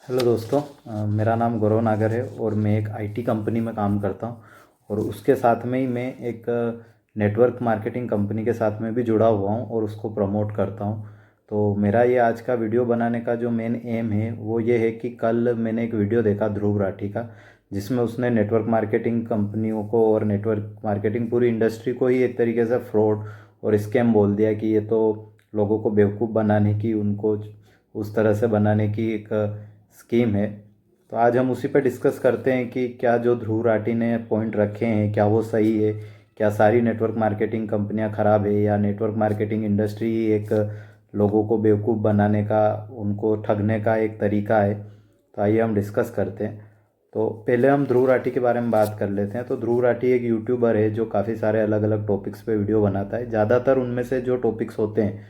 Hello दोस्तों। मेरा नाम गौरव नागर है और मैं एक आईटी कंपनी में काम करता हूँ और उसके साथ में ही मैं एक नेटवर्क मार्केटिंग कंपनी के साथ में भी जुड़ा हुआ हूँ और उसको प्रमोट करता हूँ। तो मेरा ये आज का वीडियो बनाने का जो मेन एम है वो ये है कि कल मैंने एक वीडियो देखा ध्रुव राठी का, जिसमें उसने नेटवर्क मार्केटिंग कंपनियों को और नेटवर्क मार्केटिंग पूरी इंडस्ट्री को ही एक तरीके से फ्रॉड और स्कैम बोल दिया कि ये तो लोगों को बेवकूफ़ बनाने की, उनको उस तरह से बनाने की एक स्कीम है। तो आज हम उसी पर डिस्कस करते हैं कि क्या जो ध्रुव राठी ने पॉइंट रखे हैं क्या वो सही है, क्या सारी नेटवर्क मार्केटिंग कंपनियां खराब है या नेटवर्क मार्केटिंग इंडस्ट्री ही एक लोगों को बेवकूफ़ बनाने का, उनको ठगने का एक तरीका है। तो आइए हम डिस्कस करते हैं। तो पहले हम ध्रुव राठी के बारे में बात कर लेते हैं। तो ध्रुव राठी एक यूट्यूबर है जो काफ़ी सारे अलग अलग टॉपिक्स पे वीडियो बनाता है। ज़्यादातर उनमें से जो टॉपिक्स होते हैं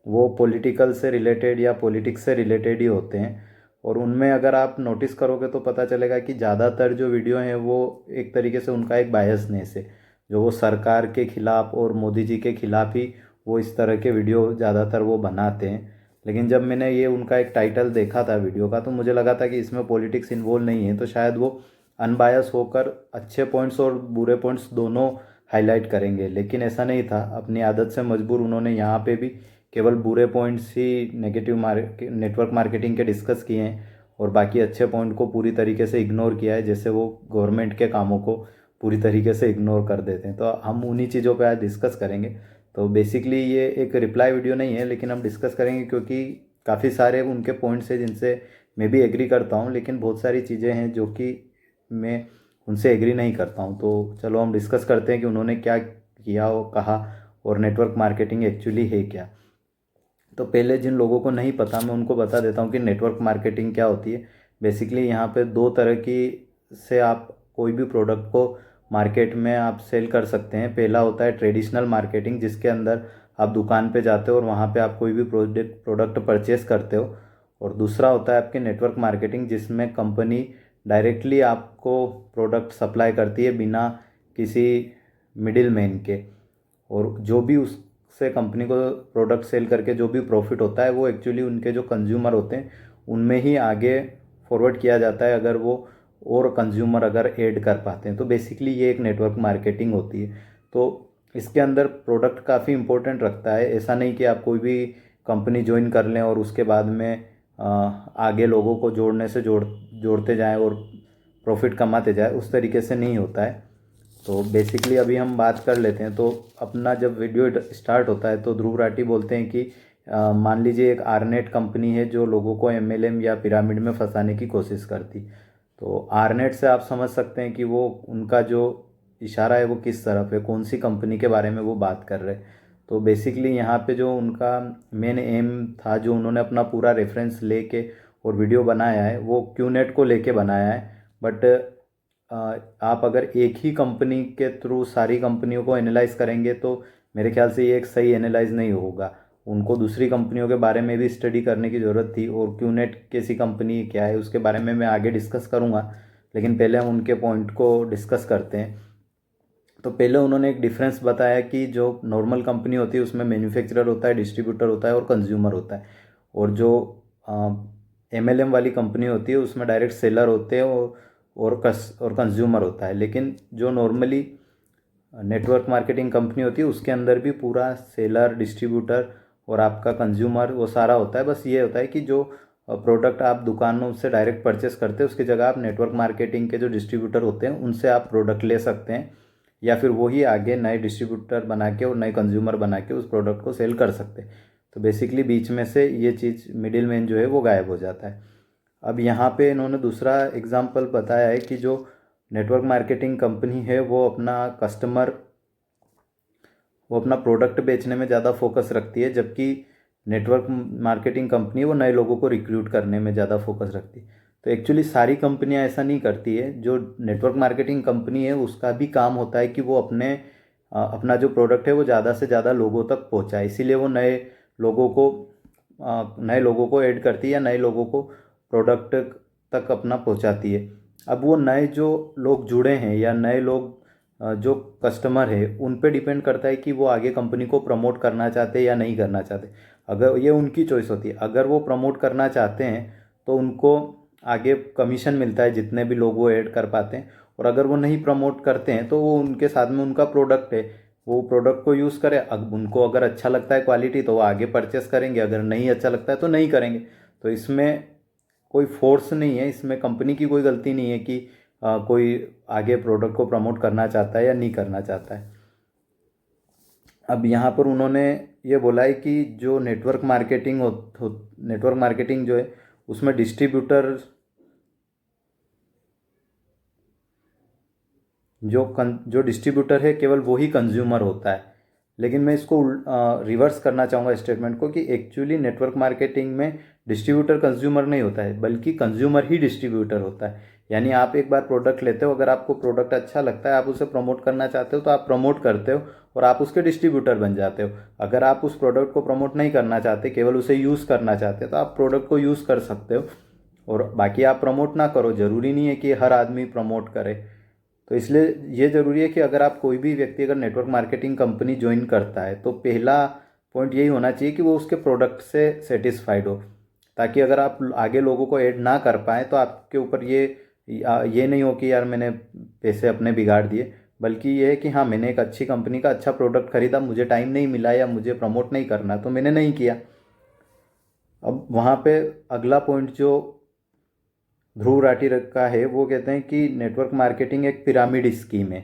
वो पॉलिटिकल से रिलेटेड या पॉलिटिक्स से रिलेटेड ही होते हैं। और उनमें अगर आप नोटिस करोगे तो पता चलेगा कि ज़्यादातर जो वीडियो हैं वो एक तरीके से उनका एक बायसनेस है, जो वो सरकार के खिलाफ और मोदी जी के खिलाफ ही वो इस तरह के वीडियो ज़्यादातर वो बनाते हैं। लेकिन जब मैंने ये उनका एक टाइटल देखा था वीडियो का तो मुझे लगा था कि इसमें पॉलिटिक्स इन्वॉल्व नहीं है, तो शायद वो अनबायस होकर अच्छे पॉइंट्स और बुरे पॉइंट्स दोनों हाईलाइट करेंगे। लेकिन ऐसा नहीं था, अपनी आदत से मजबूर उन्होंने यहाँ पे भी केवल बुरे पॉइंट्स ही नेटवर्क मार्केटिंग के डिस्कस किए हैं और बाकी अच्छे पॉइंट को पूरी तरीके से इग्नोर किया है, जैसे वो गवर्नमेंट के कामों को पूरी तरीके से इग्नोर कर देते हैं। तो हम उन्हीं चीज़ों पे आज डिस्कस करेंगे। तो बेसिकली ये एक रिप्लाई वीडियो नहीं है, लेकिन हम डिस्कस करेंगे क्योंकि काफ़ी सारे उनके पॉइंट्स हैं जिनसे मैं भी एग्री करता हूँ, लेकिन बहुत सारी चीज़ें हैं जो कि मैं उनसे एग्री नहीं करता हूँ। तो चलो हम डिस्कस करते हैं कि उन्होंने क्या किया और कहा और नेटवर्क मार्केटिंग एक्चुअली है क्या। तो पहले जिन लोगों को नहीं पता मैं उनको बता देता हूँ कि नेटवर्क मार्केटिंग क्या होती है। बेसिकली यहाँ पे दो तरह की से आप कोई भी प्रोडक्ट को मार्केट में आप सेल कर सकते हैं। पहला होता है ट्रेडिशनल मार्केटिंग, जिसके अंदर आप दुकान पे जाते हो और वहाँ पे आप कोई भी प्रोडक्ट परचेस करते हो। और दूसरा होता है आपकी नेटवर्क मार्केटिंग, जिसमें कंपनी डायरेक्टली आपको प्रोडक्ट सप्लाई करती है बिना किसी मिडिल मैन के। और जो भी उससे कंपनी को प्रोडक्ट सेल करके जो भी प्रॉफिट होता है वो एक्चुअली उनके जो कंज्यूमर होते हैं उनमें ही आगे फॉरवर्ड किया जाता है, अगर वो और कंज्यूमर अगर ऐड कर पाते हैं। तो बेसिकली ये एक नेटवर्क मार्केटिंग होती है। तो इसके अंदर प्रोडक्ट काफ़ी इंपॉर्टेंट रखता है। ऐसा नहीं कि आप कोई भी कंपनी ज्वाइन कर लें और उसके बाद में आगे लोगों को जोड़ते जाएं और प्रॉफिट कमाते जाएं, उस तरीके से नहीं होता है। तो बेसिकली अभी हम बात कर लेते हैं। तो अपना जब वीडियो स्टार्ट होता है तो ध्रुव राठी बोलते हैं कि मान लीजिए एक आरनेट कंपनी है जो लोगों को एमएलएम या पिरामिड में फंसाने की कोशिश करती। तो आरनेट से आप समझ सकते हैं कि वो उनका जो इशारा है वो किस तरफ है, कौन सी कंपनी के बारे में वो बात कर रहे हैं। तो बेसिकली यहाँ पे जो उनका मेन एम था, जो उन्होंने अपना पूरा रेफरेंस लेके और वीडियो बनाया है, वो क्यूनेट को लेके बनाया है। बट आप अगर एक ही कंपनी के थ्रू सारी कंपनियों को एनालाइज करेंगे तो मेरे ख्याल से ये एक सही एनालाइज नहीं होगा। उनको दूसरी कंपनियों के बारे में भी स्टडी करने की ज़रूरत थी, और क्यूनेट कैसी कंपनी क्या है उसके बारे में मैं आगे डिस्कस करूँगा। लेकिन पहले हम उनके पॉइंट को डिस्कस करते हैं। तो पहले उन्होंने एक डिफरेंस बताया कि जो नॉर्मल कंपनी होती है उसमें मैन्युफैक्चरर होता है, डिस्ट्रीब्यूटर होता है और कंज्यूमर होता है। और जो एमएलएम वाली कंपनी होती है उसमें डायरेक्ट सेलर होते हैं और कंज्यूमर होता है। लेकिन जो नॉर्मली नेटवर्क मार्केटिंग कंपनी होती है उसके अंदर भी पूरा सेलर, डिस्ट्रीब्यूटर और आपका कंज्यूमर वो सारा होता है। बस ये होता है कि जो प्रोडक्ट आप दुकानों से डायरेक्ट परचेस करते हैं उसकी जगह आप नेटवर्क मार्केटिंग के जो डिस्ट्रीब्यूटर होते हैं उनसे आप प्रोडक्ट ले सकते हैं, या फिर वही आगे नए डिस्ट्रीब्यूटर बना के और नए कंज्यूमर बना के उस प्रोडक्ट को सेल कर सकते हैं। तो बेसिकली बीच में से ये चीज़ मिडिल मैन जो है वो गायब हो जाता है। अब यहाँ पे इन्होंने दूसरा एग्जाम्पल बताया है कि जो नेटवर्क मार्केटिंग कंपनी है वो अपना प्रोडक्ट बेचने में ज़्यादा फोकस रखती है, जबकि नेटवर्क मार्केटिंग कंपनी वो नए लोगों को रिक्रूट करने में ज़्यादा फोकस रखती है। तो एक्चुअली सारी कंपनियां ऐसा नहीं करती है। जो नेटवर्क मार्केटिंग कंपनी है उसका भी काम होता है कि वो अपना जो प्रोडक्ट है वो ज़्यादा से ज़्यादा लोगों तक पहुँचाए, इसीलिए वो लोगों को नए लोगों को ऐड करती है या नए लोगों को प्रोडक्ट तक अपना पहुंचाती है। अब वो नए जो लोग जुड़े हैं या नए लोग जो कस्टमर है उन पे डिपेंड करता है कि वो आगे कंपनी को प्रमोट करना चाहते हैं या नहीं करना चाहते। अगर ये उनकी चॉइस होती है, अगर वो प्रमोट करना चाहते हैं तो उनको आगे कमीशन मिलता है जितने भी लोग वो ऐड कर पाते हैं। और अगर वो नहीं प्रमोट करते हैं तो वो उनके साथ में उनका प्रोडक्ट है, वो प्रोडक्ट को यूज़ करें। अब उनको अगर अच्छा लगता है क्वालिटी तो वो आगे परचेस करेंगे, अगर नहीं अच्छा लगता है तो नहीं करेंगे। तो इसमें कोई फोर्स नहीं है, इसमें कंपनी की कोई गलती नहीं है कि कोई आगे प्रोडक्ट को प्रमोट करना चाहता है या नहीं करना चाहता है। अब यहाँ पर उन्होंने ये बोला है कि जो नेटवर्क मार्केटिंग जो है उसमें जो डिस्ट्रीब्यूटर है केवल वही कंज्यूमर होता है। लेकिन मैं इसको रिवर्स करना चाहूँगा स्टेटमेंट को, कि एक्चुअली नेटवर्क मार्केटिंग में डिस्ट्रीब्यूटर कंज्यूमर नहीं होता है, बल्कि कंज्यूमर ही डिस्ट्रीब्यूटर होता है। यानी आप एक बार प्रोडक्ट लेते हो, अगर आपको प्रोडक्ट अच्छा लगता है, आप उसे प्रमोट करना चाहते हो तो आप प्रमोट करते हो और आप उसके डिस्ट्रीब्यूटर बन जाते हो। अगर आप उस प्रोडक्ट को प्रमोट नहीं करना चाहते, केवल उसे यूज़ करना चाहते हो, तो आप प्रोडक्ट को यूज़ कर सकते हो और बाकी आप प्रमोट ना करो। ज़रूरी नहीं है कि हर आदमी प्रमोट करे। तो इसलिए ये ज़रूरी है कि अगर आप कोई भी व्यक्ति अगर नेटवर्क मार्केटिंग कंपनी ज्वाइन करता है तो पहला पॉइंट यही होना चाहिए कि वो उसके प्रोडक्ट से सेटिस्फाइड हो, ताकि अगर आप आगे लोगों को ऐड ना कर पाएँ तो आपके ऊपर ये नहीं हो कि यार मैंने पैसे अपने बिगाड़ दिए, बल्कि ये है कि हाँ मैंने एक अच्छी कंपनी का अच्छा प्रोडक्ट खरीदा, मुझे टाइम नहीं मिला या मुझे प्रमोट नहीं करना तो मैंने नहीं किया। अब वहाँ पे अगला पॉइंट जो ध्रुव राठी का है, वो कहते हैं कि नेटवर्क मार्केटिंग एक पिरामिड स्कीम है।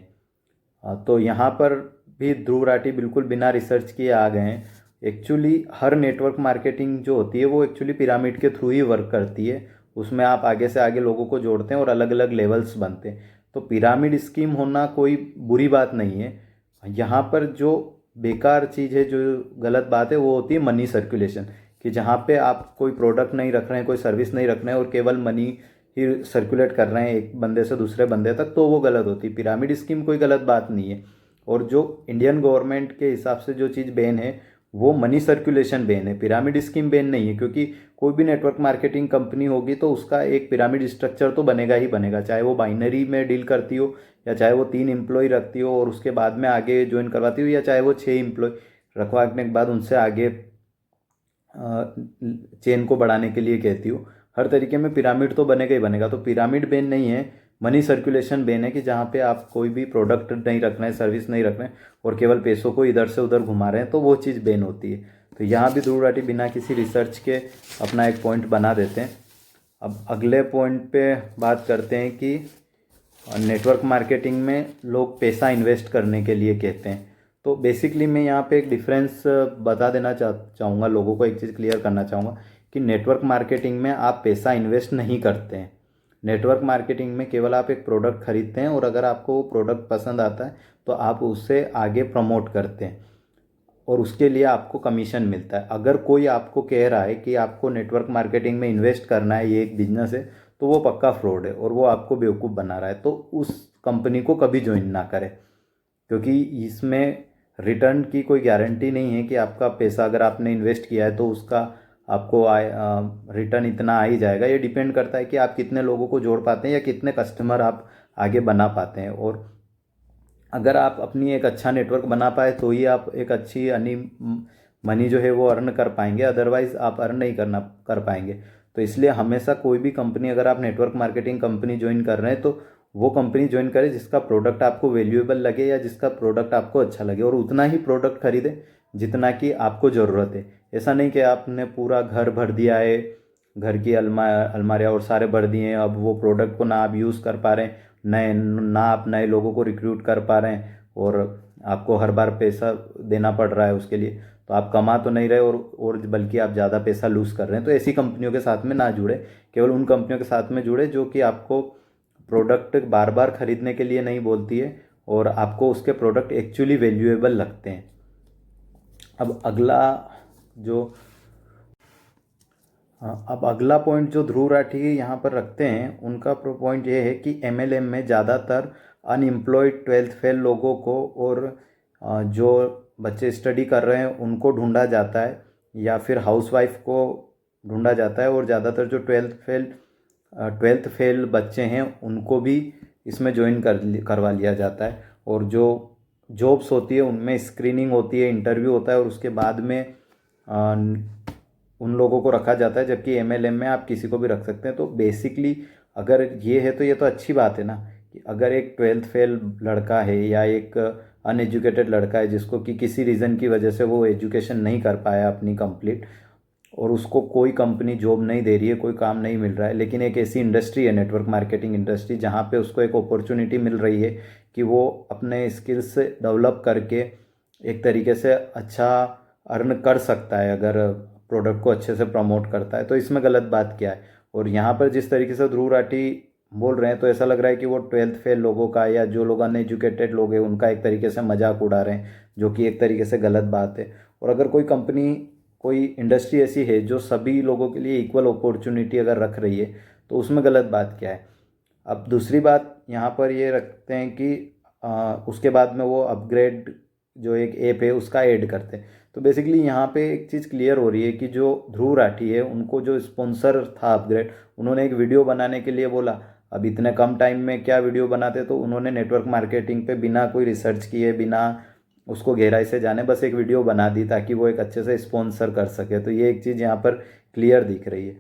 तो यहाँ पर भी ध्रुव राठी बिल्कुल बिना रिसर्च किए आ गए हैं। एक्चुअली हर नेटवर्क मार्केटिंग जो होती है वो एक्चुअली पिरामिड के थ्रू ही वर्क करती है। उसमें आप आगे से आगे लोगों को जोड़ते हैं और अलग अलग लेवल्स बनते हैं। तो पिरामिड स्कीम होना कोई बुरी बात नहीं है। यहाँ पर जो बेकार चीज़ है, जो गलत बात है, वो होती है मनी सर्कुलेशन, कि जहाँ पे आप कोई प्रोडक्ट नहीं रख रहे हैं, कोई सर्विस नहीं रख रहे हैं और केवल मनी ही सर्कुलेट कर रहे हैं एक बंदे से दूसरे बंदे तक, तो वो गलत होती है। पिरामिड स्कीम कोई गलत बात नहीं है। और जो इंडियन गवर्नमेंट के हिसाब से जो चीज़ बैन है वो मनी सर्कुलेशन बैन है, पिरामिड स्कीम बैन नहीं है। क्योंकि कोई भी नेटवर्क मार्केटिंग कंपनी होगी तो उसका एक पिरामिड स्ट्रक्चर तो बनेगा ही बनेगा, चाहे वो बाइनरी में डील करती हो या चाहे वो 3 एम्प्लॉय रखती हो और उसके बाद में आगे ज्वाइन करवाती हो, या चाहे वो 6 एम्प्लॉय रखवाने के बाद उनसे आगे चेन को बढ़ाने के लिए कहती हो। हर तरीके में पिरामिड तो बनेगा ही बनेगा। तो पिरामिड बेन नहीं है, मनी सर्कुलेशन बेन है, कि जहाँ पे आप कोई भी प्रोडक्ट नहीं रख रहे हैं, सर्विस नहीं रख रहे हैं और केवल पैसों को इधर से उधर घुमा रहे हैं, तो वो चीज़ बेन होती है। तो यहाँ भी ध्रुव राठी बिना किसी रिसर्च के अपना एक पॉइंट बना देते हैं। अब अगले पॉइंट पे बात करते हैं कि नेटवर्क मार्केटिंग में लोग पैसा इन्वेस्ट करने के लिए कहते हैं। तो बेसिकली मैं यहाँ पे एक डिफरेंस बता देना चाहूँगा, लोगों को एक चीज़ क्लियर करना चाहूँगा कि नेटवर्क मार्केटिंग में आप पैसा इन्वेस्ट नहीं करते हैं। नेटवर्क मार्केटिंग में केवल आप एक प्रोडक्ट खरीदते हैं और अगर आपको वो प्रोडक्ट पसंद आता है तो आप उसे आगे प्रमोट करते हैं और उसके लिए आपको कमीशन मिलता है। अगर कोई आपको कह रहा है कि आपको नेटवर्क मार्केटिंग में इन्वेस्ट करना है, ये एक बिजनेस है, तो वो पक्का फ्रॉड है और वो आपको बेवकूफ़ बना रहा है। तो उस कंपनी को कभी ज्वाइन ना करें, क्योंकि इसमें रिटर्न की कोई गारंटी नहीं है कि आपका पैसा अगर आपने इन्वेस्ट किया है तो उसका आपको रिटर्न इतना आ ही जाएगा। ये डिपेंड करता है कि आप कितने लोगों को जोड़ पाते हैं या कितने कस्टमर आप आगे बना पाते हैं। और अगर आप अपनी एक अच्छा नेटवर्क बना पाए तो ही आप एक अच्छी मनी जो है वो अर्न कर पाएंगे, अदरवाइज़ आप अर्न नहीं कर पाएंगे। तो इसलिए हमेशा कोई भी कंपनी, अगर आप नेटवर्क मार्केटिंग कंपनी ज्वाइन कर रहे हैं तो वो कंपनी ज्वाइन करें जिसका प्रोडक्ट आपको वैल्यूएबल लगे या जिसका प्रोडक्ट आपको अच्छा लगे, और उतना ही प्रोडक्ट खरीदें जितना कि आपको ज़रूरत है। ऐसा नहीं कि आपने पूरा घर भर दिया है, घर की अलमारियाँ और सारे भर दिए हैं, अब वो प्रोडक्ट को ना आप यूज़ कर पा रहे हैं, ना आप नए लोगों को रिक्रूट कर पा रहे हैं और आपको हर बार पैसा देना पड़ रहा है उसके लिए, तो आप कमा तो नहीं रहे और बल्कि आप ज़्यादा पैसा लूज़ कर रहे हैं। तो ऐसी कंपनियों के साथ में ना जुड़े, केवल उन कंपनियों के साथ में जुड़े जो कि आपको प्रोडक्ट बार बार खरीदने के लिए नहीं बोलती है और आपको उसके प्रोडक्ट एक्चुअली वैल्यूएबल लगते हैं। अब अगला पॉइंट जो ध्रुव राठी यहाँ पर रखते हैं, उनका पॉइंट ये है कि एमएलएम में ज़्यादातर अनएम्प्लॉयड 12th फेल लोगों को और जो बच्चे स्टडी कर रहे हैं उनको ढूंढा जाता है, या फिर हाउसवाइफ को ढूंढा जाता है। और ज़्यादातर जो 12th फेल बच्चे हैं उनको भी इसमें ज्वाइन करवा लिया जाता है। और जो जॉब्स होती है उनमें स्क्रीनिंग होती है, इंटरव्यू होता है और उसके बाद में उन लोगों को रखा जाता है, जबकि एमएलएम में आप किसी को भी रख सकते हैं। तो बेसिकली अगर ये है तो ये तो अच्छी बात है ना, कि अगर एक 12th फेल लड़का है या एक अनएजुकेटेड लड़का है जिसको कि किसी रीज़न की वजह से वो एजुकेशन नहीं कर पाया अपनी कंप्लीट, और उसको कोई कंपनी जॉब नहीं दे रही है, कोई काम नहीं मिल रहा है, लेकिन एक ऐसी इंडस्ट्री है नेटवर्क मार्केटिंग इंडस्ट्री जहाँ पे उसको एक अपॉर्चुनिटी मिल रही है कि वो अपने स्किल्स डेवलप करके एक तरीके से अच्छा अर्न कर सकता है अगर प्रोडक्ट को अच्छे से प्रमोट करता है। तो इसमें गलत बात क्या है? और यहाँ पर जिस तरीके से ध्रुव राठी बोल रहे हैं तो ऐसा लग रहा है कि वो 12th फेल लोगों का या जो लोग अनएजुकेटेड लोग हैं उनका एक तरीके से मजाक उड़ा रहे हैं, जो कि एक तरीके से गलत बात है। और अगर कोई कंपनी, कोई इंडस्ट्री ऐसी है जो सभी लोगों के लिए इक्वल अपॉर्चुनिटी अगर रख रही है तो उसमें गलत बात क्या है? अब दूसरी बात यहाँ पर ये रखते हैं कि उसके बाद में वो अपग्रेड जो एक ऐप है उसका ऐड करते हैं। तो बेसिकली यहाँ पे एक चीज़ क्लियर हो रही है कि जो ध्रुव राठी है उनको जो स्पॉन्सर था अपग्रेड, उन्होंने एक वीडियो बनाने के लिए बोला। अब इतने कम टाइम में क्या वीडियो बनाते, तो उन्होंने नेटवर्क मार्केटिंग पे बिना कोई रिसर्च किए, बिना उसको गहराई से जाने, बस एक वीडियो बना दी ताकि वो एक अच्छे से स्पॉन्सर कर सके। तो ये एक चीज़ यहाँ पर क्लियर दिख रही है।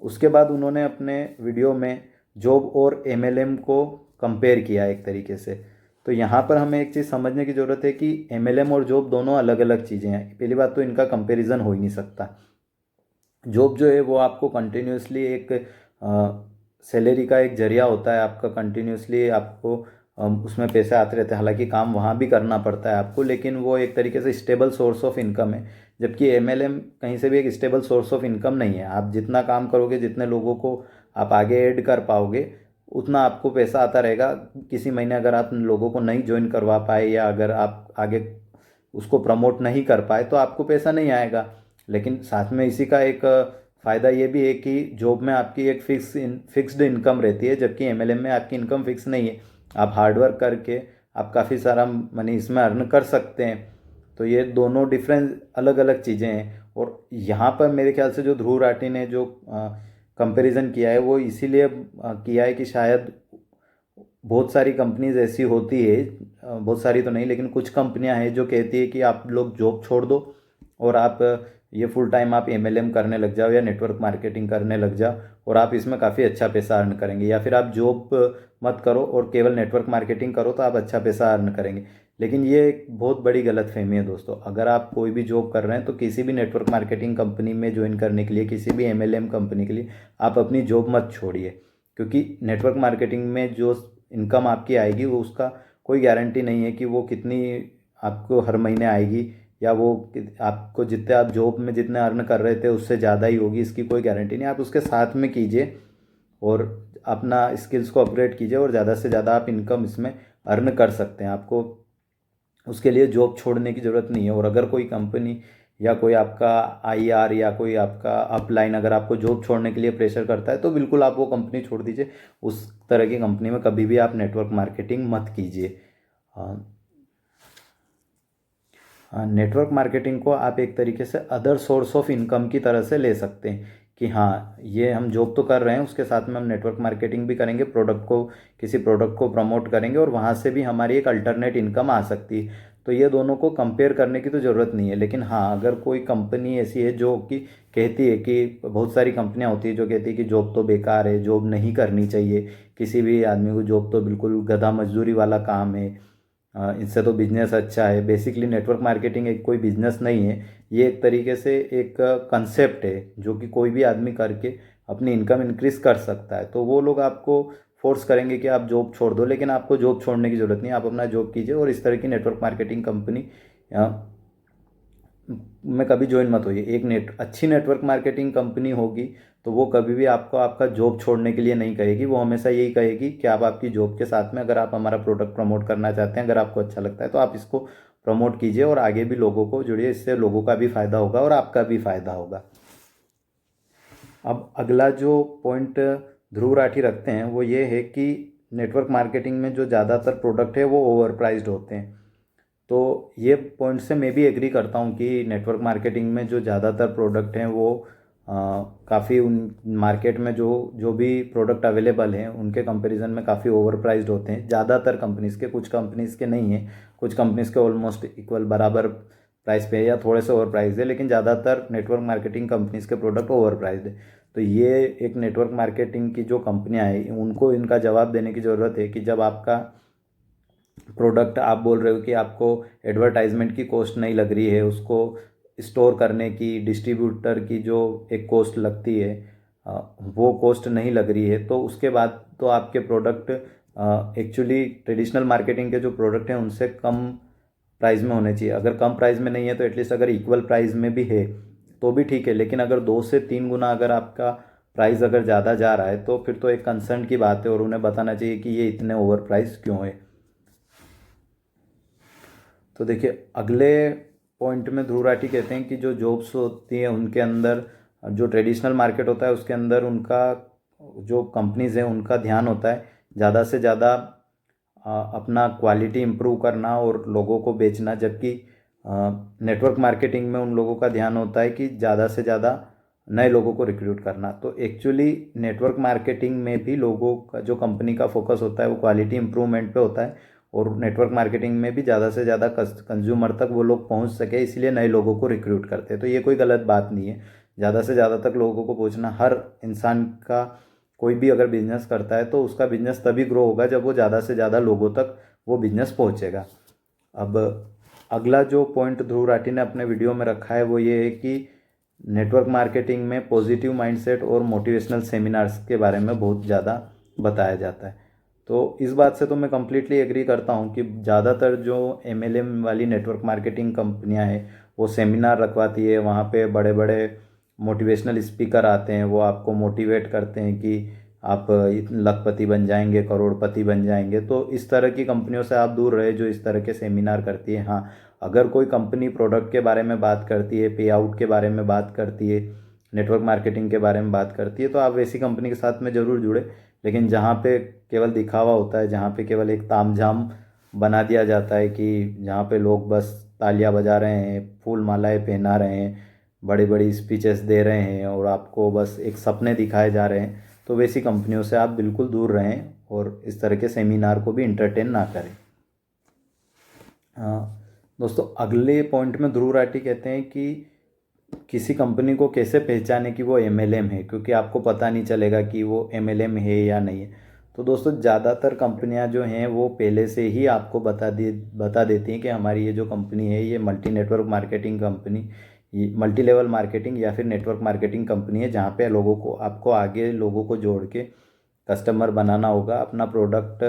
उसके बाद उन्होंने अपने वीडियो में जॉब और एमएलएम को कंपेयर किया एक तरीके से। तो यहाँ पर हमें एक चीज़ समझने की ज़रूरत है कि एमएलएम और जॉब दोनों अलग अलग चीज़ें हैं। पहली बात तो इनका कंपैरिजन हो ही नहीं सकता। जॉब जो है वो आपको कंटिन्यूसली एक सैलरी का एक जरिया होता है, आपका कंटिन्यूसली आपको उसमें पैसे आते रहते हैं। हालांकि काम वहाँ भी करना पड़ता है आपको, लेकिन वो एक तरीके से स्टेबल सोर्स ऑफ इनकम है। जबकि एमएलएम कहीं से भी एक स्टेबल सोर्स ऑफ इनकम नहीं है। आप जितना काम करोगे, जितने लोगों को आप आगे ऐड कर पाओगे, उतना आपको पैसा आता रहेगा। किसी महीने अगर आप लोगों को नहीं ज्वाइन करवा पाए या अगर आप आगे उसको प्रमोट नहीं कर पाए तो आपको पैसा नहीं आएगा। लेकिन साथ में इसी का एक फ़ायदा ये भी है कि जॉब में आपकी एक फिक्स्ड इनकम रहती है, जबकि एमएलएम में आपकी इनकम फिक्स नहीं है। आप हार्डवर्क करके आप काफ़ी सारा मनी इसमें अर्न कर सकते हैं। तो ये दोनों डिफरेंस अलग अलग चीज़ें हैं। और यहाँ पर मेरे ख्याल से जो ध्रुव राठी ने जो कंपैरिजन किया है वो इसीलिए किया है कि शायद बहुत सारी कंपनीज ऐसी होती है, बहुत सारी तो नहीं लेकिन कुछ कंपनियां हैं जो कहती है कि आप लोग जॉब छोड़ दो और आप ये फुल टाइम आप एमएलएम करने लग जाओ या नेटवर्क मार्केटिंग करने लग जाओ और आप इसमें काफ़ी अच्छा पैसा अर्न करेंगे, या फिर आप जॉब मत करो और केवल नेटवर्क मार्केटिंग करो तो आप अच्छा पैसा अर्न करेंगे। लेकिन ये एक बहुत बड़ी गलतफहमी है दोस्तों। अगर आप कोई भी जॉब कर रहे हैं तो किसी भी नेटवर्क मार्केटिंग कंपनी में ज्वाइन करने के लिए, किसी भी एमएलएम कंपनी के लिए आप अपनी जॉब मत छोड़िए। क्योंकि नेटवर्क मार्केटिंग में जो इनकम आपकी आएगी वो उसका कोई गारंटी नहीं है कि वो कितनी आपको हर महीने आएगी, या वो आपको जितने आप जॉब में जितने अर्न कर रहे थे उससे ज़्यादा ही होगी, इसकी कोई गारंटी नहीं। आप उसके साथ में कीजिए और अपना स्किल्स को अपग्रेड कीजिए और ज़्यादा से ज़्यादा आप इनकम इसमें अर्न कर सकते हैं। आपको उसके लिए जॉब छोड़ने की ज़रूरत नहीं है। और अगर कोई कंपनी या कोई आपका आईआर या कोई आपका अपलाइन अगर आपको जॉब छोड़ने के लिए प्रेशर करता है तो बिल्कुल आप वो कंपनी छोड़ दीजिए। उस तरह की कंपनी में कभी भी आप नेटवर्क मार्केटिंग मत कीजिए। नेटवर्क मार्केटिंग को आप एक तरीके से अदर सोर्स ऑफ इनकम की तरह से ले सकते हैं कि हाँ, ये हम जॉब तो कर रहे हैं, उसके साथ में हम नेटवर्क मार्केटिंग भी करेंगे, प्रोडक्ट को, किसी प्रोडक्ट को प्रमोट करेंगे और वहाँ से भी हमारी एक अल्टरनेट इनकम आ सकती है। तो ये दोनों को कंपेयर करने की तो ज़रूरत नहीं है। लेकिन हाँ, अगर कोई कंपनी ऐसी है जो कि कहती है कि बहुत सारी कंपनियां होती है जो कहती है कि जॉब तो बेकार है, जॉब नहीं करनी चाहिए किसी भी आदमी को, जॉब तो बिल्कुल गधा मजदूरी वाला काम है, इससे तो बिजनेस अच्छा है। बेसिकली नेटवर्क मार्केटिंग एक कोई बिजनेस नहीं है, ये एक तरीके से एक कंसेप्ट है जो कि कोई भी आदमी करके अपनी इनकम इंक्रीज कर सकता है। तो वो लोग आपको फोर्स करेंगे कि आप जॉब छोड़ दो, लेकिन आपको जॉब छोड़ने की ज़रूरत नहीं है। आप अपना जॉब कीजिए और इस तरह की नेटवर्क मार्केटिंग कंपनी में कभी ज्वाइन मत होइए। एक अच्छी नेटवर्क मार्केटिंग कंपनी होगी तो वो कभी भी आपको आपका जॉब छोड़ने के लिए नहीं कहेगी। वो हमेशा यही कहेगी कि आप आपकी जॉब के साथ में अगर आप हमारा प्रोडक्ट प्रमोट करना चाहते हैं, अगर आपको अच्छा लगता है तो आप इसको प्रमोट कीजिए और आगे भी लोगों को जुड़िए। इससे लोगों का भी फ़ायदा होगा और आपका भी फ़ायदा होगा। अब अगला जो पॉइंट ध्रुव राठी रखते हैं वो ये है कि नेटवर्क मार्केटिंग में जो ज़्यादातर प्रोडक्ट है वो ओवर प्राइज्ड होते हैं। तो ये पॉइंट से मैं भी एग्री करता हूँ कि नेटवर्क मार्केटिंग में जो ज़्यादातर प्रोडक्ट हैं वो काफ़ी उन मार्केट में जो जो भी प्रोडक्ट अवेलेबल हैं उनके कंपैरिजन में काफ़ी ओवर प्राइज्ड होते हैं। ज़्यादातर कंपनीज़ के, कुछ कंपनीज़ के नहीं हैं, कुछ कंपनीज़ के ऑलमोस्ट इक्वल बराबर प्राइस पे है या थोड़े से ओवर प्राइस है, लेकिन ज़्यादातर नेटवर्क मार्केटिंग कंपनीज़ के प्रोडक्ट ओवर प्राइस है। तो ये एक नेटवर्क मार्केटिंग की जो कंपनियां हैं उनको इनका जवाब देने की ज़रूरत है कि जब आपका प्रोडक्ट आप बोल रहे हो कि आपको एडवर्टाइजमेंट की कॉस्ट नहीं लग रही है, उसको स्टोर करने की, डिस्ट्रीब्यूटर की जो एक कॉस्ट लगती है वो कॉस्ट नहीं लग रही है, तो उसके बाद तो आपके प्रोडक्ट एक्चुअली ट्रेडिशनल मार्केटिंग के जो प्रोडक्ट हैं उनसे कम प्राइस में होने चाहिए। अगर कम प्राइस में नहीं है तो एटलीस्ट अगर इक्वल प्राइस में भी है तो भी ठीक है, लेकिन अगर 2 से 3 गुना अगर आपका प्राइस अगर ज़्यादा जा रहा है तो फिर तो एक कंसर्न की बात है और उन्हें बताना चाहिए कि ये इतने ओवर प्राइस क्यों है। तो देखिए, अगले पॉइंट में ध्रुव राठी कहते हैं कि जो जॉब्स होती हैं उनके अंदर, जो ट्रेडिशनल मार्केट होता है उसके अंदर उनका जो कंपनीज़ हैं उनका ध्यान होता है ज़्यादा से ज़्यादा अपना क्वालिटी इम्प्रूव करना और लोगों को बेचना, जबकि नेटवर्क मार्केटिंग में उन लोगों का ध्यान होता है कि ज़्यादा से ज़्यादा नए लोगों को रिक्रूट करना। तो एक्चुअली नेटवर्क मार्केटिंग में भी लोगों का जो कंपनी का फोकस होता है वो क्वालिटी इम्प्रूवमेंट पे होता है, और नेटवर्क मार्केटिंग में भी ज़्यादा से ज़्यादा कंज्यूमर तक वो लोग पहुंच सके, इसलिए नए लोगों को रिक्रूट करते हैं। तो ये कोई गलत बात नहीं है, ज़्यादा से ज़्यादा तक लोगों को पहुंचना हर इंसान का, कोई भी अगर बिजनेस करता है तो उसका बिजनेस तभी ग्रो होगा जब वो ज़्यादा से ज़्यादा लोगों तक वो बिजनेस पहुंचेगा। अब अगला जो पॉइंट ध्रुव राठी ने अपने वीडियो में रखा है वो ये है कि नेटवर्क मार्केटिंग में पॉजिटिव माइंडसेट और मोटिवेशनल सेमिनार्स के बारे में बहुत ज़्यादा बताया जाता है। तो इस बात से तो मैं कम्प्लीटली एग्री करता हूँ कि ज़्यादातर जो MLM वाली नेटवर्क मार्केटिंग कंपनियाँ हैं वो सेमिनार रखवाती है, वहाँ पे बड़े बड़े मोटिवेशनल स्पीकर आते हैं, वो आपको मोटिवेट करते हैं कि आप लखपति बन जाएंगे, करोड़पति बन जाएंगे। तो इस तरह की कंपनियों से आप दूर रहे जो इस तरह के सेमिनार करती है। हाँ, अगर कोई कंपनी प्रोडक्ट के बारे में बात करती है, पे आउट के बारे में बात करती है, नेटवर्क मार्केटिंग के बारे में बात करती है, तो आप वैसी कंपनी के साथ में ज़रूर जुड़े। लेकिन जहाँ पे केवल दिखावा होता है, जहाँ पे केवल एक तामझाम बना दिया जाता है, कि जहाँ पे लोग बस तालियां बजा रहे हैं, फूल मालाएं पहना रहे हैं, बड़ी बड़ी स्पीचेस दे रहे हैं और आपको बस एक सपने दिखाए जा रहे हैं, तो वैसी कंपनियों से आप बिल्कुल दूर रहें और इस तरह के सेमिनार को भी इंटरटेन ना करें। दोस्तों, अगले पॉइंट में ध्रुव राठी कहते हैं कि किसी कंपनी को कैसे पहचाने कि वो MLM है, क्योंकि आपको पता नहीं चलेगा कि वो MLM है या नहीं है। तो दोस्तों, ज़्यादातर कंपनियां जो हैं वो पहले से ही आपको बता देती हैं कि हमारी ये जो कंपनी है ये मल्टी नेटवर्क मार्केटिंग कंपनी, ये मल्टी लेवल मार्केटिंग या फिर नेटवर्क मार्केटिंग कंपनी है, जहाँ पे लोगों को, आपको आगे लोगों को जोड़ के कस्टमर बनाना होगा, अपना प्रोडक्ट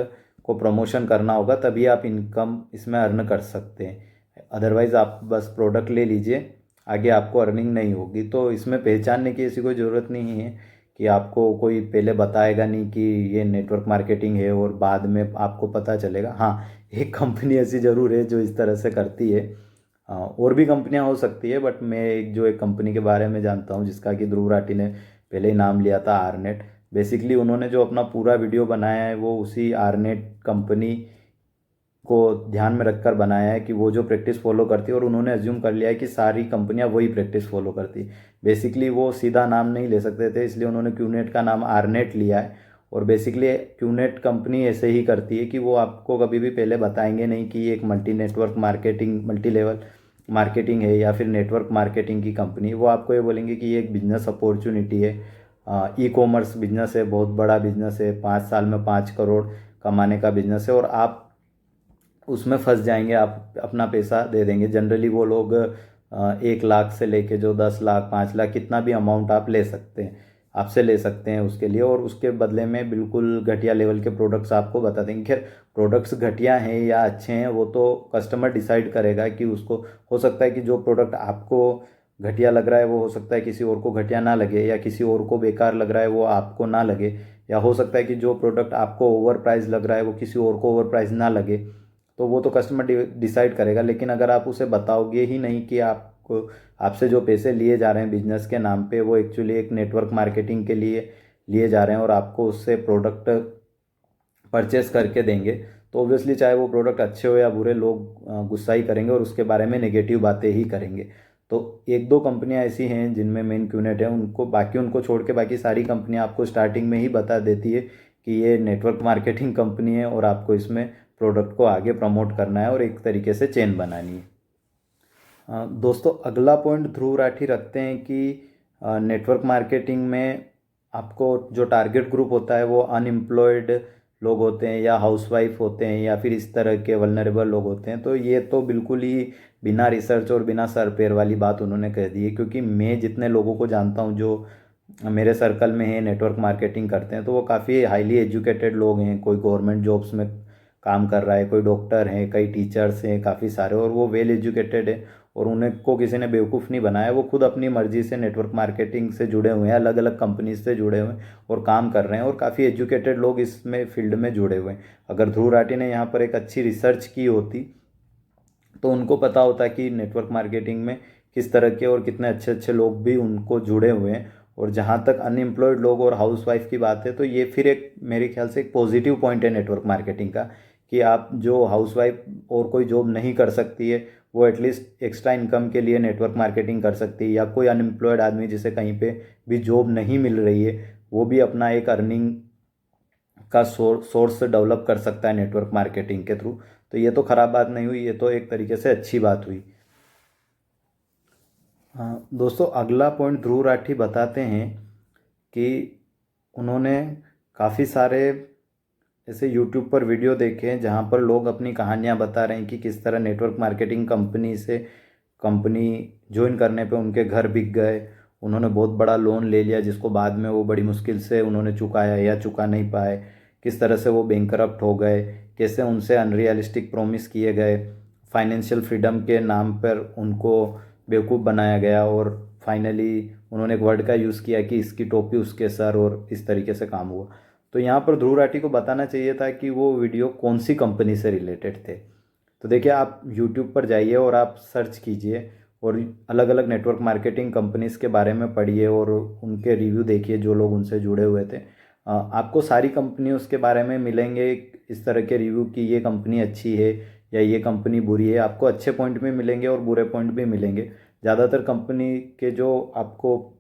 को प्रमोशन करना होगा, तभी आप इनकम इसमें अर्न कर सकते हैं। अदरवाइज़ आप बस प्रोडक्ट ले लीजिए, आगे आपको अर्निंग नहीं होगी। तो इसमें पहचानने की ऐसी कोई ज़रूरत नहीं है कि आपको कोई पहले बताएगा नहीं कि ये नेटवर्क मार्केटिंग है और बाद में आपको पता चलेगा। हाँ, एक कंपनी ऐसी ज़रूर है जो इस तरह से करती है, और भी कंपनियां हो सकती है, बट मैं एक कंपनी के बारे में जानता हूँ जिसका कि ध्रुव राठी ने पहले ही नाम लिया था, आरनेट। बेसिकली उन्होंने जो अपना पूरा वीडियो बनाया है वो उसी आरनेट कंपनी को ध्यान में रखकर बनाया है कि वो जो प्रैक्टिस फॉलो करती है, और उन्होंने अज्यूम कर लिया है कि सारी कंपनियां वही प्रैक्टिस फॉलो करती है। बेसिकली वो सीधा नाम नहीं ले सकते थे, इसलिए उन्होंने क्यूनेट का नाम आरनेट लिया है। और बेसिकली क्यूनेट कंपनी ऐसे ही करती है कि वो आपको कभी भी पहले बताएंगे नहीं कि ये एक multi network marketing, multi level marketing है या फिर नेटवर्क मार्केटिंग की कंपनी। वो आपको ये बोलेंगे कि ये एक बिजनेस अपॉर्चुनिटी है, ई-कॉमर्स बिजनेस है, बहुत बड़ा बिजनेस है, 5 साल में 5 करोड़ कमाने का बिजनेस है, और आप उसमें फंस जाएंगे, आप अपना पैसा दे देंगे। जनरली वो लोग 1 लाख से लेके जो 10 लाख, 5 लाख, कितना भी अमाउंट आप ले सकते हैं, आपसे ले सकते हैं उसके लिए, और उसके बदले में बिल्कुल घटिया लेवल के प्रोडक्ट्स आपको बता देंगे। खैर, प्रोडक्ट्स घटिया हैं या अच्छे हैं वो तो कस्टमर डिसाइड करेगा कि उसको, हो सकता है कि जो प्रोडक्ट आपको घटिया लग रहा है वो हो सकता है किसी और को घटिया ना लगे, या किसी और को बेकार लग रहा है वो आपको ना लगे, या हो सकता है कि जो प्रोडक्ट आपको ओवर प्राइस लग रहा है वो किसी और को ओवर प्राइस ना लगे। तो वो तो कस्टमर डिसाइड करेगा। लेकिन अगर आप उसे बताओगे ही नहीं कि आपको, आपसे जो पैसे लिए जा रहे हैं बिजनेस के नाम पे वो एक्चुअली एक नेटवर्क मार्केटिंग के लिए लिए जा रहे हैं और आपको उससे प्रोडक्ट परचेस करके देंगे, तो ऑब्वियसली चाहे वो प्रोडक्ट अच्छे हो या बुरे, लोग गुस्सा ही करेंगे और उसके बारे में नेगेटिव बातें ही करेंगे। तो 1-2 कंपनियां ऐसी हैं जिनमें मेन क्यूनेट है, उनको छोड़ के बाकी सारी कंपनियां आपको स्टार्टिंग में ही बता देती है कि ये नेटवर्क मार्केटिंग कंपनी है और आपको इसमें प्रोडक्ट को आगे प्रमोट करना है और एक तरीके से चेन बनानी है। दोस्तों, अगला पॉइंट ध्रुव राठी रखते हैं कि नेटवर्क मार्केटिंग में आपको जो टारगेट ग्रुप होता है वो अनएम्प्लॉयड लोग होते हैं या हाउसवाइफ होते हैं या फिर इस तरह के वल्नरेबल लोग होते हैं। तो ये तो बिल्कुल ही बिना रिसर्च और बिना सर पैर वाली बात उन्होंने कह दी है, क्योंकि मैं जितने लोगों को जानता हूँ जो मेरे सर्कल में है नेटवर्क मार्केटिंग करते हैं, तो वो काफ़ी हाईली एजुकेटेड लोग हैं। कोई गवर्नमेंट जॉब्स में काम कर रहा है, कोई डॉक्टर हैं, कई टीचर्स हैं, काफ़ी सारे, और वो वेल एजुकेटेड है और उन्हें को किसी ने बेवकूफ़ नहीं बनाया। वो खुद अपनी मर्जी से नेटवर्क मार्केटिंग से जुड़े हुए हैं, अलग अलग कंपनीज से जुड़े हुए हैं और काम कर रहे हैं, और काफ़ी एजुकेटेड लोग इसमें फील्ड में जुड़े हुए हैं। अगर ध्रुव राठी ने यहाँ पर एक अच्छी रिसर्च की होती तो उनको पता होता कि नेटवर्क मार्केटिंग में किस तरह के और कितने अच्छे अच्छे लोग भी उनको जुड़े हुए हैं। और जहाँ तक अनएम्प्लॉयड लोग और हाउसवाइफ की बात है, तो ये फिर एक मेरे ख्याल से एक पॉजिटिव पॉइंट है नेटवर्क मार्केटिंग का, कि आप जो हाउसवाइफ और कोई जॉब नहीं कर सकती है वो एटलीस्ट एक्स्ट्रा इनकम के लिए नेटवर्क मार्केटिंग कर सकती है, या कोई अनएम्प्लॉयड आदमी जिसे कहीं पे भी जॉब नहीं मिल रही है वो भी अपना एक अर्निंग का सोर्स डेवलप कर सकता है नेटवर्क मार्केटिंग के थ्रू। तो ये तो ख़राब बात नहीं हुई, ये तो एक तरीके से अच्छी बात हुई। हाँ दोस्तों, अगला पॉइंट ध्रुव राठी बताते हैं कि उन्होंने काफ़ी सारे ऐसे यूट्यूब पर वीडियो देखे हैं जहाँ पर लोग अपनी कहानियाँ बता रहे हैं कि किस तरह नेटवर्क मार्केटिंग कंपनी से कंपनी ज्वाइन करने पे उनके घर बिक गए, उन्होंने बहुत बड़ा लोन ले लिया जिसको बाद में वो बड़ी मुश्किल से उन्होंने चुकाया या चुका नहीं पाए, किस तरह से वो बैंकरप्ट हो गए, कैसे उनसे अनरियलिस्टिक प्रॉमिस किए गए, फाइनेंशियल फ्रीडम के नाम पर उनको बेवकूफ़ बनाया गया और फाइनली उन्होंने एक वर्ड का यूज़ किया कि इसकी टोपी उसके सर, और इस तरीके से काम हुआ। तो यहाँ पर ध्रुव राठी को बताना चाहिए था कि वो वीडियो कौन सी कंपनी से रिलेटेड थे। तो देखिए, आप यूट्यूब पर जाइए और आप सर्च कीजिए और अलग अलग नेटवर्क मार्केटिंग कंपनीज़ के बारे में पढ़िए और उनके रिव्यू देखिए जो लोग उनसे जुड़े हुए थे। आपको सारी कंपनियों के बारे में मिलेंगे इस तरह के रिव्यू कि ये कंपनी अच्छी है या ये कंपनी बुरी है। आपको अच्छे पॉइंट भी मिलेंगे और बुरे पॉइंट भी मिलेंगे। ज़्यादातर कंपनी के जो आपको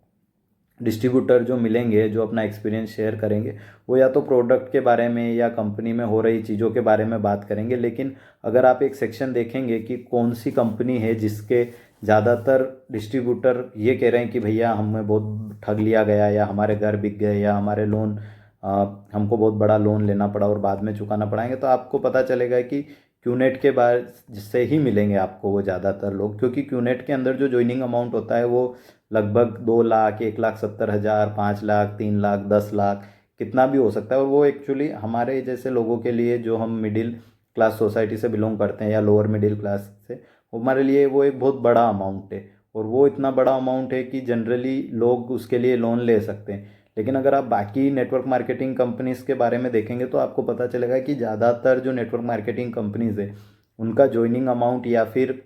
डिस्ट्रीब्यूटर जो मिलेंगे, जो अपना एक्सपीरियंस शेयर करेंगे, वो या तो प्रोडक्ट के बारे में या कंपनी में हो रही चीज़ों के बारे में बात करेंगे। लेकिन अगर आप एक सेक्शन देखेंगे कि कौन सी कंपनी है जिसके ज़्यादातर डिस्ट्रीब्यूटर ये कह रहे हैं कि भैया हमें बहुत ठग लिया गया, या हमारे घर बिक गए, या हमारे लोन हमको बहुत बड़ा लोन लेना पड़ा और बाद में चुकाना पड़ाएंगे, तो आपको पता चलेगा कि क्यूनेट के बाद जिससे ही मिलेंगे आपको वो ज़्यादातर लोग, क्योंकि क्यूनेट के अंदर जो ज्वाइनिंग अमाउंट होता है वो लगभग 2 लाख, 1,70,000, 5 लाख, 3 लाख, 10 लाख, कितना भी हो सकता है। और वो एक्चुअली हमारे जैसे लोगों के लिए, जो हम मिडिल क्लास सोसाइटी से बिलोंग करते हैं या लोअर मिडिल क्लास से, हमारे लिए वो एक बहुत बड़ा अमाउंट है। और वो इतना बड़ा अमाउंट है कि जनरली लोग उसके लिए लोन ले सकते हैं। लेकिन अगर आप बाकी नेटवर्क मार्केटिंग कंपनीज़ के बारे में देखेंगे तो आपको पता चलेगा कि ज़्यादातर जो नेटवर्क मार्केटिंग कंपनीज़ है उनका ज्वाइनिंग अमाउंट या फिर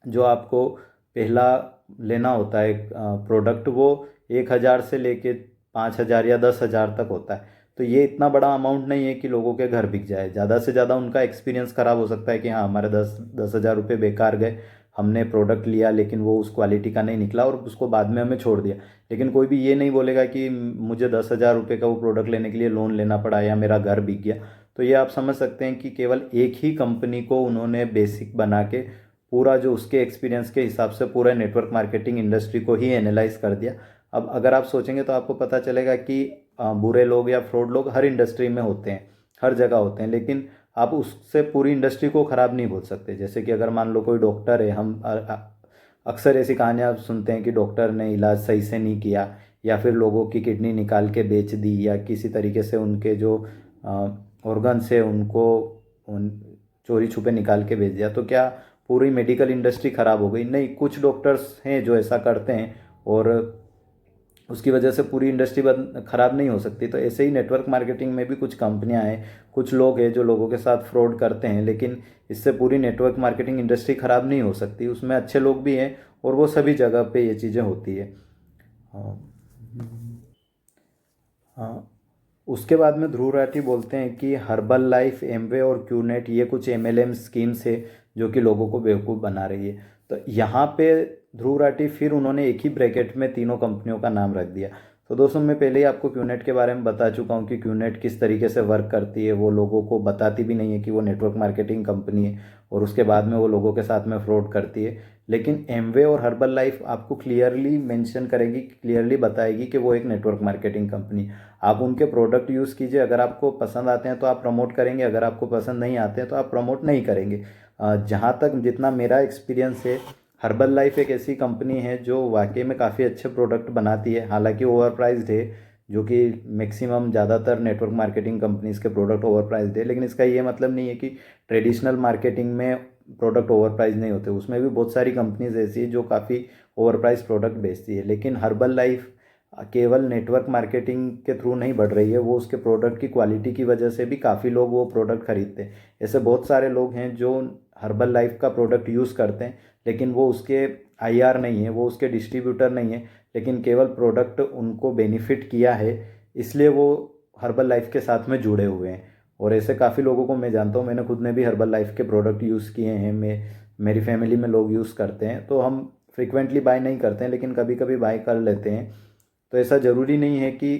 जो आपको पहला लेना होता है प्रोडक्ट, वो 1,000 से लेके 5,000 या 10,000 तक होता है। तो ये इतना बड़ा अमाउंट नहीं है कि लोगों के घर बिक जाए। ज़्यादा से ज़्यादा उनका एक्सपीरियंस ख़राब हो सकता है कि हाँ, हमारे 10,000 रुपये बेकार गए, हमने प्रोडक्ट लिया लेकिन वो उस क्वालिटी का नहीं निकला और उसको बाद में हमें छोड़ दिया। लेकिन कोई भी ये नहीं बोलेगा कि मुझे 10,000 रुपये का वो प्रोडक्ट लेने के लिए लोन लेना पड़ा या मेरा घर बिक गया। तो ये आप समझ सकते हैं कि केवल एक ही कंपनी को उन्होंने बेसिक बना के पूरा जो उसके एक्सपीरियंस के हिसाब से पूरा नेटवर्क मार्केटिंग इंडस्ट्री को ही एनालाइज कर दिया। अब अगर आप सोचेंगे तो आपको पता चलेगा कि बुरे लोग या फ्रॉड लोग हर इंडस्ट्री में होते हैं, हर जगह होते हैं, लेकिन आप उससे पूरी इंडस्ट्री को ख़राब नहीं बोल सकते। जैसे कि अगर मान लो कोई डॉक्टर है, हम अक्सर ऐसी कहानियाँ सुनते हैं कि डॉक्टर ने इलाज सही से नहीं किया, या फिर लोगों की किडनी निकाल के बेच दी, या किसी तरीके से उनके जो ऑर्गन्स है उनको चोरी छुपे निकाल के बेच दिया। तो क्या पूरी मेडिकल इंडस्ट्री ख़राब हो गई? नहीं, कुछ डॉक्टर्स हैं जो ऐसा करते हैं और उसकी वजह से पूरी इंडस्ट्री ख़राब नहीं हो सकती। तो ऐसे ही नेटवर्क मार्केटिंग में भी कुछ कंपनियां हैं, कुछ लोग हैं जो लोगों के साथ फ्रॉड करते हैं, लेकिन इससे पूरी नेटवर्क मार्केटिंग इंडस्ट्री ख़राब नहीं हो सकती। उसमें अच्छे लोग भी हैं और वो सभी जगह पे ये चीज़ें होती है। हाँ। हाँ। उसके बाद में ध्रुव राठी बोलते हैं कि हर्बल लाइफ, एमवे और क्यूनेट ये कुछ एमएलएम स्कीम्स है जो कि लोगों को बेवकूफ़ बना रही है। तो यहाँ पे ध्रुव राठी फिर उन्होंने एक ही ब्रैकेट में तीनों कंपनियों का नाम रख दिया। तो दोस्तों मैं पहले ही आपको क्यूनेट के बारे में बता चुका हूँ कि क्यूनेट किस तरीके से वर्क करती है। वो लोगों को बताती भी नहीं है कि वो नेटवर्क मार्केटिंग कंपनी है, और उसके बाद में वो लोगों के साथ में फ्रॉड करती है। लेकिन एमवे और हर्बल लाइफ आपको क्लियरली मेंशन करेगी, क्लियरली बताएगी कि वो एक नेटवर्क मार्केटिंग कंपनी। आप उनके प्रोडक्ट यूज़ कीजिए, अगर आपको पसंद आते हैं तो आप प्रमोट करेंगे, अगर आपको पसंद नहीं आते हैं तो आप प्रमोट नहीं करेंगे। जहाँ तक जितना मेरा एक्सपीरियंस है, हर्बल लाइफ एक ऐसी कंपनी है जो वाकई में काफ़ी अच्छे प्रोडक्ट बनाती है। हालांकि ओवर प्राइस्ड है, जो कि मैक्सिमम ज़्यादातर नेटवर्क मार्केटिंग कंपनीज के प्रोडक्ट ओवर प्राइस्ड है, लेकिन इसका ये मतलब नहीं है कि ट्रेडिशनल मार्केटिंग में प्रोडक्ट ओवर प्राइस नहीं होते। उसमें भी बहुत सारी कंपनीज ऐसी है जो काफ़ी ओवर प्राइस प्रोडक्ट बेचती है। लेकिन हर्बल लाइफ केवल नेटवर्क मार्केटिंग के थ्रू नहीं बढ़ रही है, वो उसके प्रोडक्ट की क्वालिटी की वजह से भी काफ़ी लोग वो प्रोडक्ट खरीदते हैं। ऐसे बहुत सारे लोग हैं जो हर्बल लाइफ का प्रोडक्ट यूज़ करते हैं, लेकिन वो उसके आईआर नहीं है, वो उसके डिस्ट्रीब्यूटर नहीं है, लेकिन केवल प्रोडक्ट उनको बेनिफिट किया है, इसलिए वो हर्बल लाइफ के साथ में जुड़े हुए हैं। और ऐसे काफ़ी लोगों को मैं जानता हूँ, मैंने खुद ने भी हर्बल लाइफ के प्रोडक्ट यूज़ किए हैं। मेरी फैमिली में लोग यूज़ करते हैं, तो हम फ्रिक्वेंटली बाय नहीं करते हैं, लेकिन कभी कभी बाय कर लेते हैं। तो ऐसा ज़रूरी नहीं है कि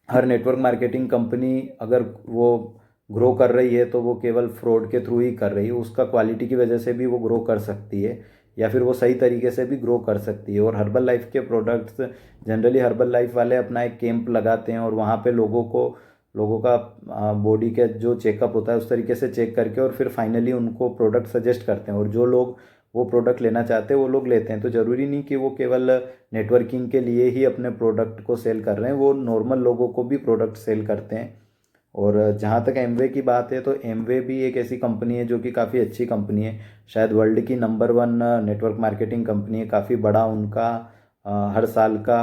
हर नेटवर्क मार्केटिंग कंपनी अगर वो ग्रो कर रही है तो वो केवल फ्रॉड के थ्रू ही कर रही है। उसका क्वालिटी की वजह से भी वो ग्रो कर सकती है, या फिर वो सही तरीके से भी ग्रो कर सकती है। और हर्बल लाइफ के प्रोडक्ट्स जनरली हर्बल लाइफ वाले अपना एक कैंप लगाते हैं, और वहाँ पे लोगों का बॉडी का जो चेकअप होता है उस तरीके से चेक करके और फिर फाइनली उनको प्रोडक्ट सजेस्ट करते हैं। और जो लोग वो प्रोडक्ट लेना चाहते हैं वो लोग लेते हैं। तो ज़रूरी नहीं कि वो केवल नेटवर्किंग के लिए ही अपने प्रोडक्ट को सेल कर रहे हैं, वो नॉर्मल लोगों को भी प्रोडक्ट सेल करते हैं। और जहाँ तक एमवे की बात है, तो एमवे भी एक ऐसी कंपनी है जो कि काफ़ी अच्छी कंपनी है। शायद वर्ल्ड की नंबर 1 नेटवर्क मार्केटिंग कंपनी है। काफ़ी बड़ा उनका हर साल का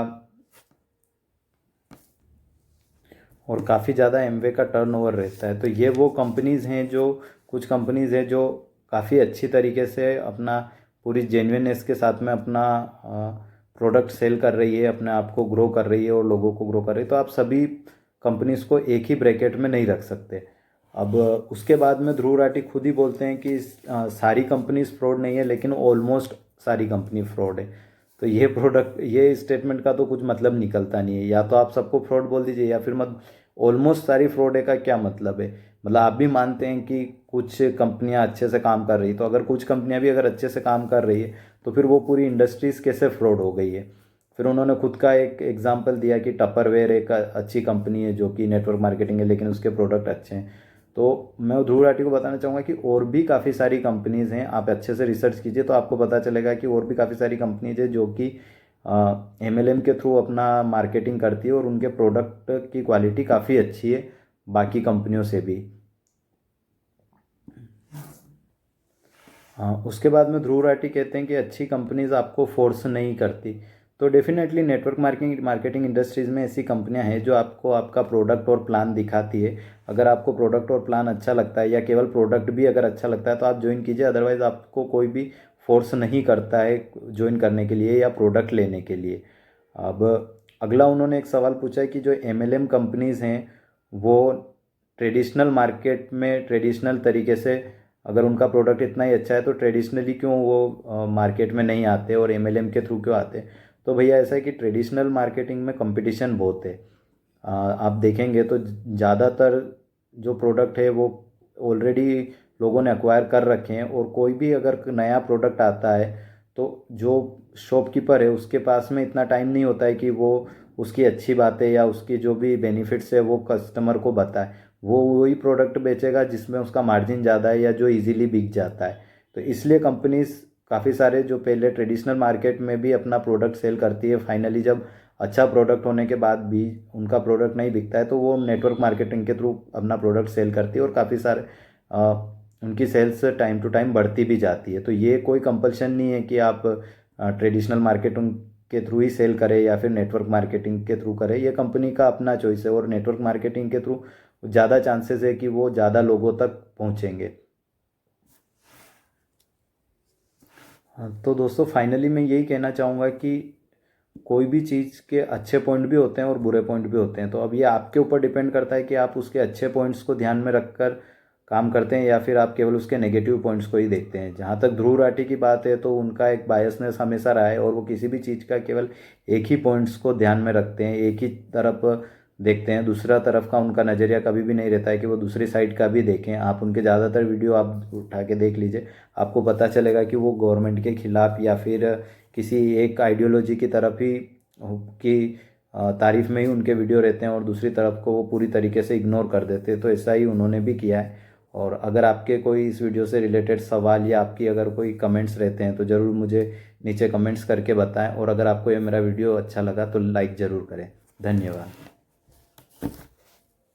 और काफ़ी ज़्यादा एमवे का टर्नओवर रहता है। तो ये वो कंपनीज़ हैं, जो कुछ कंपनीज़ हैं जो काफ़ी अच्छी तरीके से अपना पूरी जेन्युइननेस के साथ में अपना प्रोडक्ट सेल कर रही है, अपने आप को ग्रो कर रही है और लोगों को ग्रो कर रही है। तो आप सभी कंपनीज़ को एक ही ब्रैकेट में नहीं रख सकते। अब उसके बाद में ध्रुव राठी खुद ही बोलते हैं कि सारी कंपनीज फ्रॉड नहीं है, लेकिन ऑलमोस्ट सारी कंपनी फ्रॉड है। तो ये स्टेटमेंट का तो कुछ मतलब निकलता नहीं है। या तो आप सबको फ्रॉड बोल दीजिए, या फिर मत ऑलमोस्ट सारी फ्रॉड है का क्या मतलब है। मतलब आप भी मानते हैं कि कुछ कंपनियां अच्छे से काम कर रही, तो अगर कुछ कंपनियां भी अगर अच्छे से काम कर रही है तो फिर वो पूरी इंडस्ट्रीज कैसे फ्रॉड हो गई है। फिर उन्होंने खुद का एक एग्जांपल दिया कि टपरवेयर एक अच्छी कंपनी है जो कि नेटवर्क मार्केटिंग है, लेकिन उसके प्रोडक्ट अच्छे हैं। तो मैं ध्रुव राठी को बताना चाहूँगा कि और भी काफ़ी सारी कंपनीज़ हैं। आप अच्छे से रिसर्च कीजिए तो आपको पता चलेगा कि और भी काफ़ी सारी कंपनीज है जो कि एमएलएम के थ्रू अपना मार्केटिंग करती है, और उनके प्रोडक्ट की क्वालिटी काफ़ी अच्छी है बाकी कंपनियों से भी। हाँ, उसके बाद में ध्रुव राठी कहते हैं कि अच्छी कंपनीज आपको फोर्स नहीं करती। तो डेफिनेटली नेटवर्क मार्केटिंग इंडस्ट्रीज़ में ऐसी कंपनियां हैं जो आपको आपका प्रोडक्ट और प्लान दिखाती है। अगर आपको प्रोडक्ट और प्लान अच्छा लगता है, या केवल प्रोडक्ट भी अगर अच्छा लगता है, तो आप ज्वाइन कीजिए। अदरवाइज़ आपको कोई भी फोर्स नहीं करता है ज्वाइन करने के लिए या प्रोडक्ट लेने के लिए। अब अगला उन्होंने एक सवाल पूछा है कि जो एमएलएम कंपनीज़ हैं वो ट्रेडिशनल मार्केट में ट्रेडिशनल तरीके से, अगर उनका प्रोडक्ट इतना ही अच्छा है तो ट्रेडिशनली क्यों वो मार्केट में नहीं आते और एमएलएम के थ्रू क्यों आते। तो भैया ऐसा है कि ट्रेडिशनल मार्केटिंग में कंपटीशन बहुत है। आप देखेंगे तो ज़्यादातर जो प्रोडक्ट है वो ऑलरेडी लोगों ने एक्वायर कर रखे हैं, और कोई भी अगर नया प्रोडक्ट आता है तो जो शॉपकीपर है उसके पास में इतना टाइम नहीं होता है कि वो उसकी अच्छी बातें या उसकी जो भी बेनिफिट्स है वो कस्टमर को बताए। वो वही प्रोडक्ट बेचेगा जिसमें उसका मार्जिन ज़्यादा है या जो इजीली बिक जाता है। तो इसलिए कंपनीज काफ़ी सारे जो पहले ट्रेडिशनल मार्केट में भी अपना प्रोडक्ट सेल करती है, फाइनली जब अच्छा प्रोडक्ट होने के बाद भी उनका प्रोडक्ट नहीं बिकता है तो वो नेटवर्क मार्केटिंग के थ्रू अपना प्रोडक्ट सेल करती है, और काफ़ी सारे उनकी सेल्स टाइम टू टाइम बढ़ती भी जाती है। तो ये कोई कंपल्शन नहीं है कि आप ट्रेडिशनल मार्केटिंग के थ्रू ही सेल करें या फिर नेटवर्क मार्केटिंग के थ्रू करें। ये कंपनी का अपना चॉइस है, और नेटवर्क मार्केटिंग के थ्रू ज़्यादा चांसेस है कि वो ज़्यादा लोगों तक पहुँचेंगे। हाँ, तो दोस्तों फाइनली मैं यही कहना चाहूँगा कि कोई भी चीज़ के अच्छे पॉइंट भी होते हैं और बुरे पॉइंट भी होते हैं। तो अब ये आपके ऊपर डिपेंड करता है कि आप उसके अच्छे पॉइंट्स को ध्यान में रखकर काम करते हैं या फिर आप केवल उसके नेगेटिव पॉइंट्स को ही देखते हैं। जहाँ तक ध्रुव राठी की बात है तो उनका एक बायसनेस हमेशा रहा है और वो किसी भी चीज़ का केवल एक ही पॉइंट्स को ध्यान में रखते हैं, एक ही तरफ देखते हैं, दूसरा तरफ का उनका नज़रिया कभी भी नहीं रहता है कि वो दूसरी साइड का भी देखें। आप उनके ज़्यादातर वीडियो आप उठा के देख लीजिए, आपको पता चलेगा कि वो गवर्नमेंट के खिलाफ़ या फिर किसी एक आइडियोलॉजी की तरफ ही की तारीफ में ही उनके वीडियो रहते हैं और दूसरी तरफ को वो पूरी तरीके से इग्नोर कर देते हैं। तो ऐसा ही उन्होंने भी किया है। और अगर आपके कोई इस वीडियो से रिलेटेड सवाल या आपकी अगर कोई कमेंट्स रहते हैं तो ज़रूर मुझे नीचे कमेंट्स करके बताएं। और अगर आपको ये मेरा वीडियो अच्छा लगा तो लाइक ज़रूर करें। धन्यवाद।